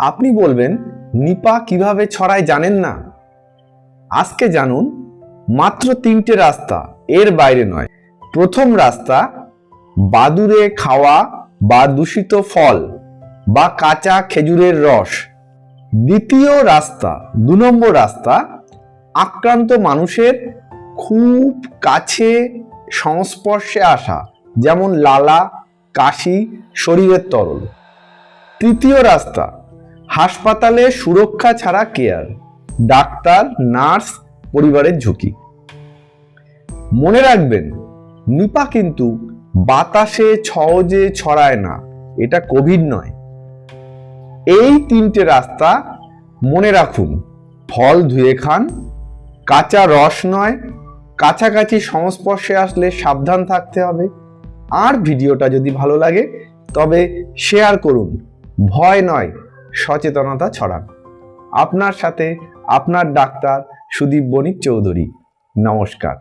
আপনি বলবেন নিপা কিভাবে ছড়ায় জানেন না? আজকে জানুন মাত্র 3টে রাস্তা, এর বাইরে নয়। প্রথম রাস্তা, বাদুড়ে খাওয়া বা দূষিত ফল বা কাঁচা খেজুরের রস। দ্বিতীয় রাস্তা, 2 নম্বর রাস্তা, আক্রান্ত মানুষের খুব কাছে সংস্পর্শে আসা, যেমন লালা, কাশি, শরীরের তরল। তৃতীয় রাস্তা, হাসপাতালে সুরক্ষা ছাড়া কেয়ার, ডাক্তার, নার্স, পরিবারের ঝুঁকি। মনে রাখবেন, নিপা কিন্তু বাতাসে সহজে ছড়ায় না, এটা কোভিড নয়। এই 3টে রাস্তা মনে রাখুন। ফল ধুয়ে খান, কাঁচা রস নয়, কাছাকাছি সংস্পর্শে আসলে সাবধান থাকতে হবে। আর ভিডিওটা যদি ভালো লাগে তবে শেয়ার করুন। ভয় নয়, সচেতনতা ছড়ান। আপনার সাথে আপনার ডাক্তার সুদীপ বণিক চৌধুরী। নমস্কার।